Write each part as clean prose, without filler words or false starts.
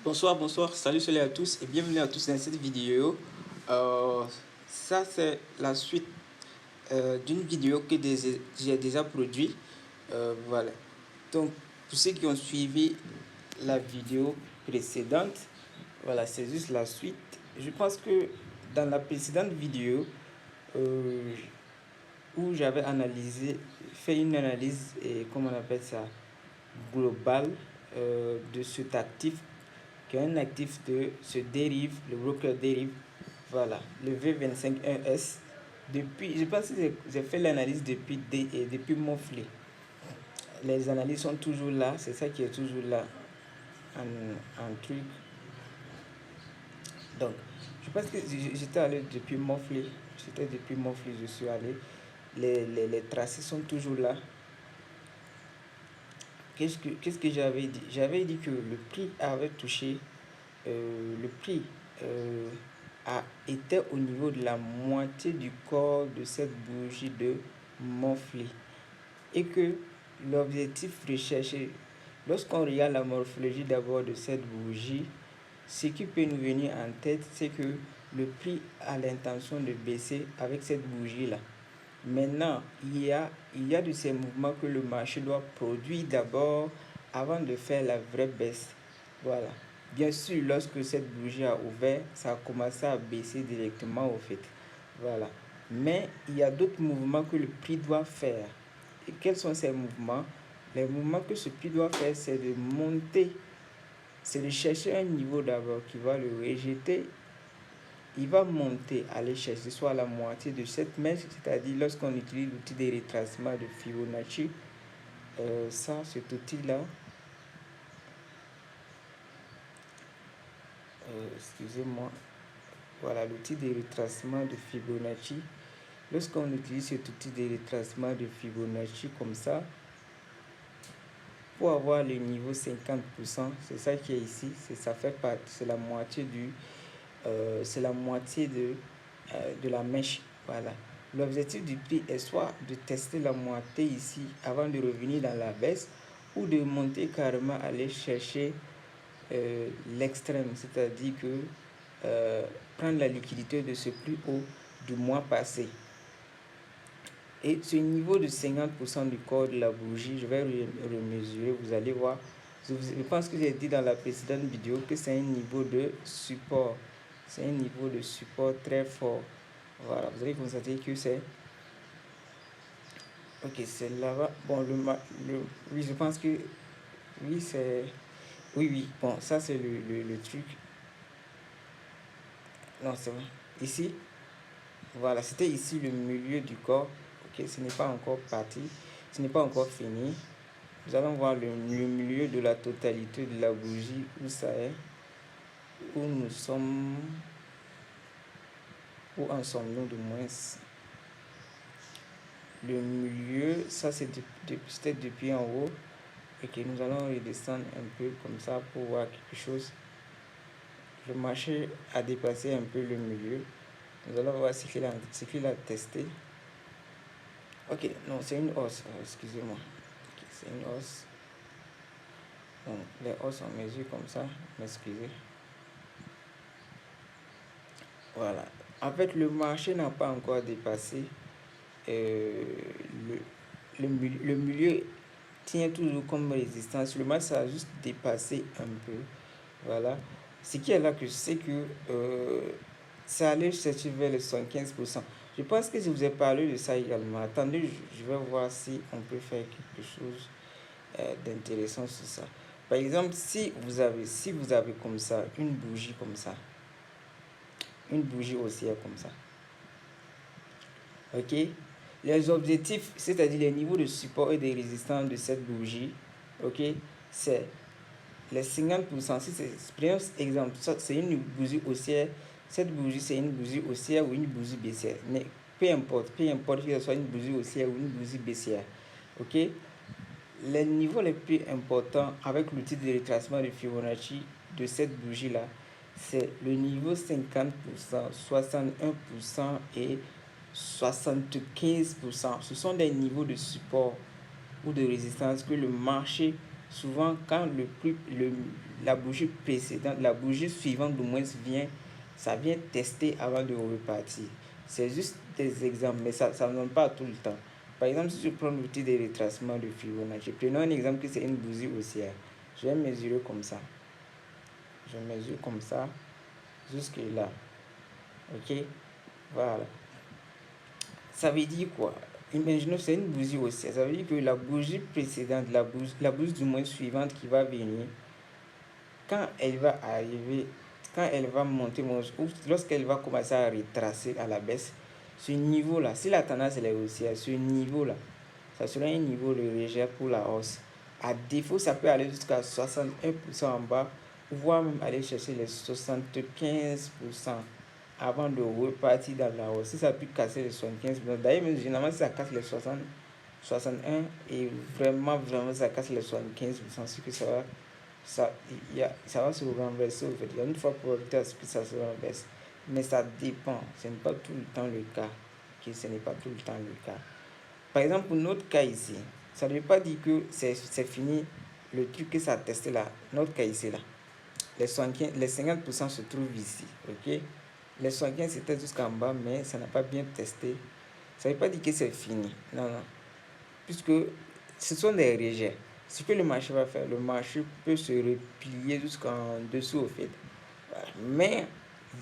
Bonsoir, salut à tous et bienvenue à tous dans cette vidéo. Ça c'est la suite d'une vidéo que j'ai déjà produite. Voilà. Donc pour ceux qui ont suivi la vidéo précédente, voilà, c'est juste la suite. Je pense que dans la précédente vidéo où j'avais fait une analyse et comment on appelle ça, globale de cet actif qu'un actif de ce dérive, le broker dérive, voilà, le V251S. Depuis, je pense que j'ai fait l'analyse depuis Monthly. Les analyses sont toujours là, c'est ça qui est toujours là en truc. Donc, je pense que j'étais allé depuis Monthly, je suis allé. Les tracés sont toujours là. Qu'est-ce que j'avais dit? J'avais dit que le prix avait touché, le prix était au niveau de la moitié du corps de cette bougie de Monthly. Et que l'objectif recherché, lorsqu'on regarde la morphologie d'abord de cette bougie, ce qui peut nous venir en tête, c'est que le prix a l'intention de baisser avec cette bougie-là. Maintenant, il y a de ces mouvements que le marché doit produire d'abord avant de faire la vraie baisse. Voilà. Bien sûr, lorsque cette bougie a ouvert, ça a commencé à baisser directement au fait. Voilà. Mais il y a d'autres mouvements que le prix doit faire. Et quels sont ces mouvements? Les mouvements que ce prix doit faire, c'est de monter. C'est de chercher un niveau d'abord qui va le rejeter. Il va monter, aller chercher soit la moitié de cette mèche, c'est-à-dire lorsqu'on utilise l'outil de retracement de Fibonacci, cet outil-là, excusez-moi, voilà l'outil de retracement de Fibonacci. Lorsqu'on utilise cet outil de retracement de Fibonacci comme ça, pour avoir le niveau 50%, c'est ça qui est ici, ça fait partie, c'est la moitié de la mèche. Voilà. L'objectif du prix est soit de tester la moitié ici avant de revenir dans la baisse, ou de monter carrément, aller chercher l'extrême, c'est-à-dire que prendre la liquidité de ce plus haut du mois passé. Et ce niveau de 50% du corps de la bougie, je vais remesurer, vous allez voir. Je pense que j'ai dit dans la précédente vidéo que c'est un niveau de support. C'est un niveau de support très fort. Voilà, vous allez constater que c'est... Ok, c'est là-bas. Bon, oui, je pense que... Oui, c'est... Oui. Bon, ça, c'est le truc. Non, c'est bon. Ici, voilà, c'était ici le milieu du corps. Ok, ce n'est pas encore parti. Ce n'est pas encore fini. Nous allons voir le milieu de la totalité de la bougie, où ça est. Où nous sommes... Où en sommes-nous de moins? Le milieu, ça c'était depuis en haut. Ok, nous allons redescendre un peu comme ça pour voir quelque chose. Le marché a dépassé un peu le milieu. Nous allons voir ce qu'il a testé. Ok, non, c'est une hausse, excusez-moi. Okay, c'est une hausse. Donc, les hausses en mesure comme ça, m'excusez. Voilà. En fait, le marché n'a pas encore dépassé. Le milieu tient toujours comme résistance. Le marché a juste dépassé un peu. Voilà. Ce qui est là que je sais que ça allait chercher vers les 75%. Je pense que je vous ai parlé de ça également. Attendez, je vais voir si on peut faire quelque chose d'intéressant sur ça. Par exemple, si vous avez comme ça, une bougie comme ça, une bougie haussière comme ça, ok, les objectifs, c'est-à-dire les niveaux de support et de résistance de cette bougie, ok, c'est les 50%. Si c'est, exemple, c'est une bougie haussière, cette bougie c'est une bougie haussière ou une bougie baissière, mais peu importe que ce soit une bougie haussière ou une bougie baissière, ok. Les niveaux les plus importants avec l'outil de retracement de Fibonacci de cette bougie là, c'est le niveau 50%, 61% et 75%. Ce sont des niveaux de support ou de résistance que le marché souvent quand la bougie précédente, la bougie suivante du moins vient, ça vient tester avant de repartir. C'est juste des exemples, mais ça ne donne pas tout le temps. Par exemple, si je prends l'outil de retracement de Fibonacci, prenons un exemple que c'est une bougie haussière. Je vais mesurer comme ça. Je mesure comme ça jusque là. Ok, voilà. Ça veut dire quoi? Imaginons c'est une bougie haussière. Ça veut dire que la bougie précédente, la bougie du moins suivante qui va venir, quand elle va arriver, quand elle va monter, ou lorsqu'elle va commencer à retracer à la baisse, ce niveau-là, si la tendance est haussière, ce niveau-là, ça sera un niveau de rejet pour la hausse. À défaut, ça peut aller jusqu'à 61% en bas, voire même aller chercher les 75% avant de repartir dans la hausse. Si ça peut casser les 75%, d'ailleurs, même généralement, si ça casse les 60, 61 et vraiment, ça casse les 75%, c'est que ça va se renverser. En fait. Il y a une fois probabilité à ce que ça se renverse. Mais ça dépend. Ce n'est pas tout le temps le cas. Okay? Ce n'est pas tout le temps le cas. Par exemple, pour notre cas ici, ça ne veut pas dire que c'est fini le truc que ça a testé là. Notre cas ici, là. Les 50% se trouvent ici. Ok? Les 75 c'était jusqu'en bas, mais ça n'a pas bien testé. Ça ne veut pas dire que c'est fini. Non, non. Puisque ce sont des rejets. Ce que le marché va faire, le marché peut se replier jusqu'en dessous au fait. Voilà. Mais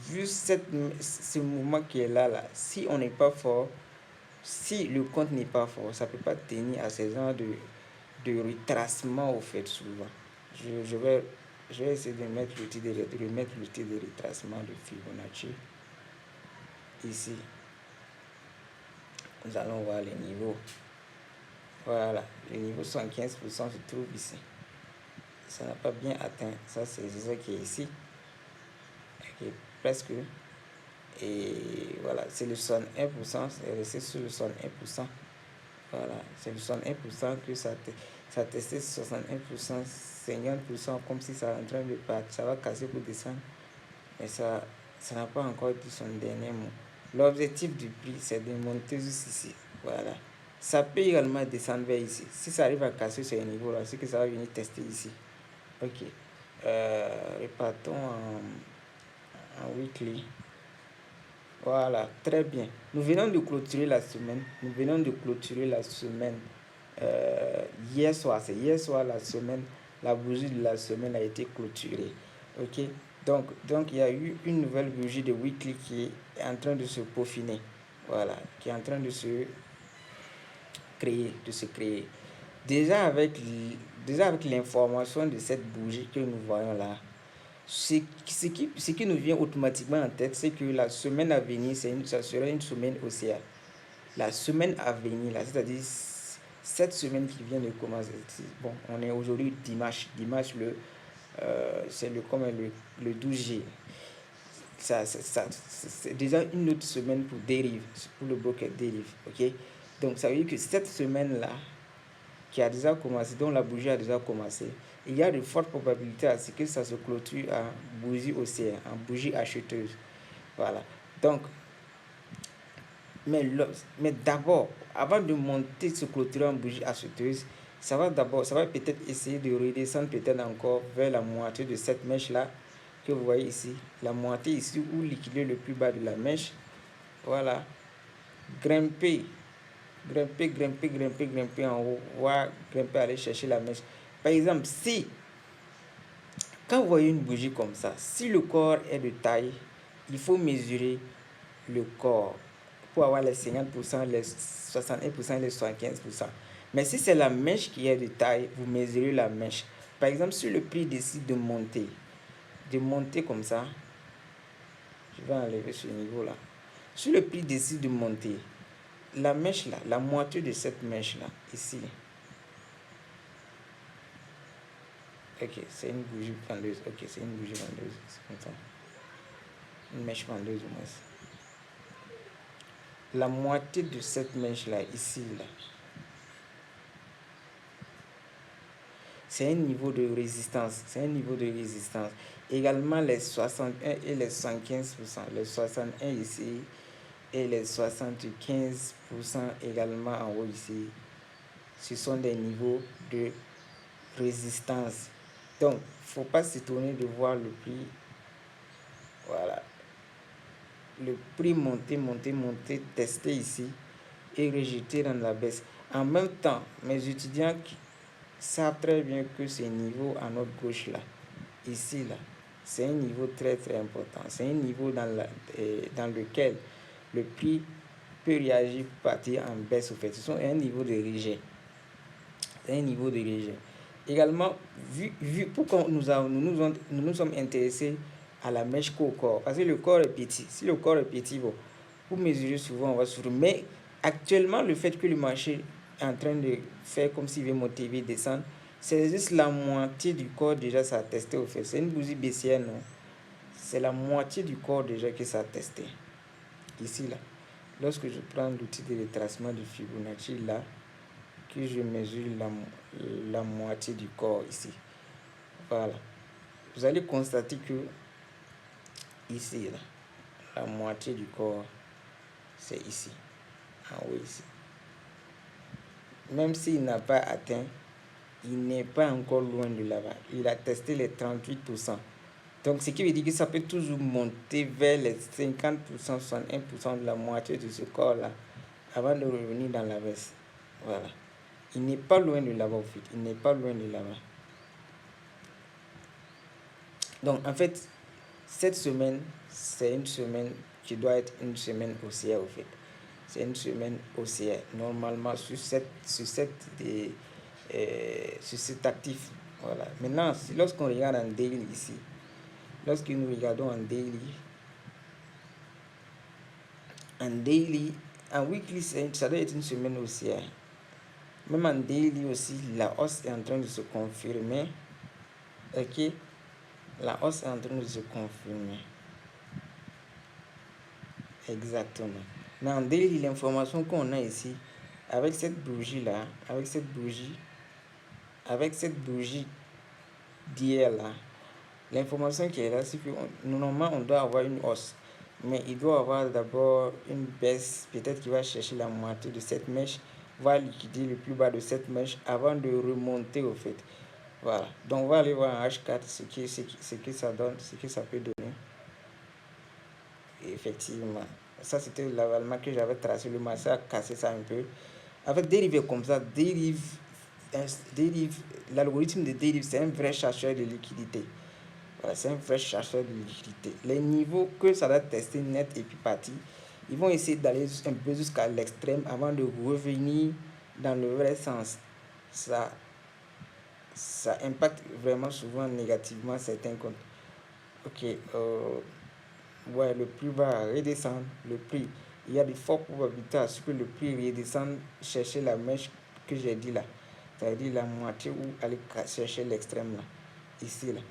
vu ce mouvement qui est là, si on n'est pas fort, si le compte n'est pas fort, ça ne peut pas tenir à ces genres de retracement au fait souvent. Je vais essayer de remettre l'outil de retracement de Fibonacci. Ici, nous allons voir les niveaux. Voilà, le niveau 75% se trouve ici. Ça n'a pas bien atteint. Ça, c'est ça qui est ici. Okay, presque. Et voilà, c'est le 61%. C'est resté sur le 61%. Voilà, c'est le 61% que ça a testé 61%, 50%, comme si ça est en train de partir. Ça va casser pour descendre. Mais ça n'a pas encore dit son dernier mot. L'objectif du prix, c'est de monter jusqu'ici. Voilà. Ça peut également descendre vers ici. Si ça arrive à casser ce niveau-là, c'est que ça va venir tester ici. Ok. Repartons en weekly. Voilà, très bien. Nous venons de clôturer la semaine. Hier soir. C'est hier soir la semaine. La bougie de la semaine a été clôturée. Ok. Donc il y a eu une nouvelle bougie de weekly qui est en train de se peaufiner. Voilà, qui est en train de se créer. Déjà avec l'information de cette bougie que nous voyons là, ce qui nous vient automatiquement en tête, c'est que la semaine à venir, ça sera une semaine haussière. La semaine à venir, là, c'est-à-dire cette semaine qui vient de commencer. Bon, on est aujourd'hui dimanche. Dimanche, c'est le 12G. C'est déjà une autre semaine pour dérive, pour le broker dérive. Ok? Donc, ça veut dire que cette semaine-là, qui a déjà commencé, dont la bougie a déjà commencé, il y a de fortes probabilités à ce que ça se clôture en bougie haussière, en bougie acheteuse. Voilà. Donc, mais d'abord, avant de monter, se clôturer en bougie acheteuse, ça va peut-être essayer de redescendre peut-être encore vers la moitié de cette mèche-là que vous voyez ici. La moitié ici ou liquider le plus bas de la mèche. Voilà. Grimper en haut, voire grimper, aller chercher la mèche. Par exemple, quand vous voyez une bougie comme ça, si le corps est de taille, il faut mesurer le corps pour avoir les 50%, les 61% et les 75%. Mais si c'est la mèche qui est de taille, vous mesurez la mèche. Par exemple, si le prix décide de monter comme ça, je vais enlever ce niveau-là. Si le prix décide de monter, la mèche là, la moitié de cette mèche là, ici. Ok, c'est une bougie vendeuse. Ok, c'est une bougie vendeuse. C'est comme ça. Une mèche vendeuse au moins. La moitié de cette mèche là, ici là, c'est un niveau de résistance. Également les 61 et les 75%. Les 61 ici et les 75% également en haut ici. Ce sont des niveaux de résistance. Donc, faut pas s'étonner de voir le prix. Voilà. Le prix monter, tester ici et rejeter dans la baisse. En même temps, mes étudiants qui savent très bien que ce niveau à notre gauche là, ici là, c'est un niveau très important. C'est un niveau dans lequel le prix peut réagir pour partir en baisse au fait. Ce sont un niveau de rejet. C'est un niveau de rejet. Également, vu pourquoi nous nous sommes intéressés à la mèche au corps. Parce que le corps est petit. Si le corps est petit, bon, pour mesurer souvent, on va sur. Mais actuellement, le fait que le marché est en train de faire comme s'il veut monter, il veut descendre, c'est juste la moitié du corps déjà ça a testé au fait. C'est une bougie baissière, non? C'est la moitié du corps déjà que ça a testé. Ici, là. Lorsque je prends l'outil de retracement de Fibonacci, là, que je mesure la moitié du corps ici. Voilà. Vous allez constater que ici, là, la moitié du corps, c'est ici. En haut ici. Même s'il n'a pas atteint, il n'est pas encore loin de là-bas. Il a testé les 38%. Donc, ce qui veut dire que ça peut toujours monter vers les 50%, 61% de la moitié de ce corps-là avant de revenir dans la baisse. Voilà. Il n'est pas loin de là-bas, au fait. Il n'est pas loin de là-bas. Donc, en fait, cette semaine, c'est une semaine qui doit être une semaine haussière, au fait. C'est une semaine haussière. Normalement, sur cet actif. Voilà. Maintenant, lorsqu'on regarde en daily ici, lorsque nous regardons en daily, en weekly, ça doit être une semaine haussière. Même en daily aussi, la hausse est en train de se confirmer. Ok, la hausse est en train de se confirmer. Exactement. Mais en daily, l'information qu'on a ici, avec cette bougie-là, avec cette bougie d'hier là, l'information qui est là, c'est que normalement on doit avoir une hausse. Mais il doit avoir d'abord une baisse, peut-être qu'il va chercher la moitié de cette mèche, va liquider le plus bas de cette mèche avant de remonter au fait. Voilà. Donc on va aller voir en H4 ce que ça donne, ce que ça peut donner. Et effectivement, ça c'était l'avalement que j'avais tracé. Le marché a cassé ça un peu. Avec dérivé comme ça, l'algorithme de dérive, c'est un vrai chercheur de liquidité. Voilà, c'est un vrai chercheur de liquidité. Les niveaux que ça doit tester net et puis partir, ils vont essayer d'aller un peu jusqu'à l'extrême avant de revenir dans le vrai sens. Ça impacte vraiment souvent négativement certains comptes. Ok, ouais, le prix va redescendre. Le prix, il y a de fortes probabilités à ce que le prix redescende chercher la mèche que j'ai dit là. C'est-à-dire la moitié ou aller chercher l'extrême là. Ici là.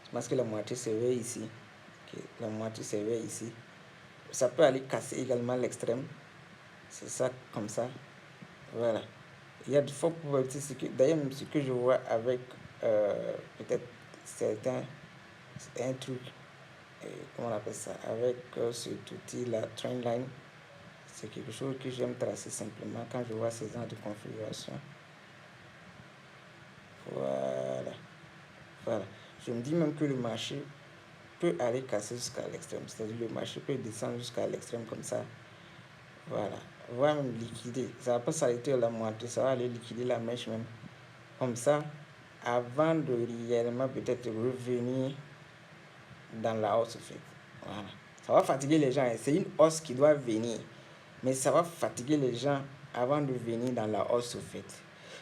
Je pense que la moitié se veut ici. Okay. La moitié se veut ici. Ça peut aller casser également l'extrême. C'est ça, comme ça. Voilà. Il y a de fortes probabilités. D'ailleurs, ce que je vois avec peut-être certains, un truc, comment on appelle ça, avec cet outil, la trendline, c'est quelque chose que j'aime tracer simplement quand je vois ces genres de configuration. Voilà. Voilà. Je me dis même que le marché peut aller casser jusqu'à l'extrême. C'est-à-dire le marché peut descendre jusqu'à l'extrême comme ça. Voilà. Va même liquider. Ça va pas s'arrêter à la moitié. Ça va aller liquider la mèche même. Comme ça. Avant de réellement peut-être revenir dans la hausse. Fait. Voilà. Ça va fatiguer les gens. C'est une hausse qui doit venir. Mais ça va fatiguer les gens avant de venir dans la hausse au fait.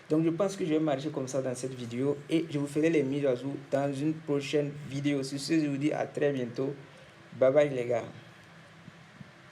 Donc je pense que je vais marcher comme ça dans cette vidéo et je vous ferai les mises à jour dans une prochaine vidéo. Sur ce, je vous dis à très bientôt. Bye bye les gars.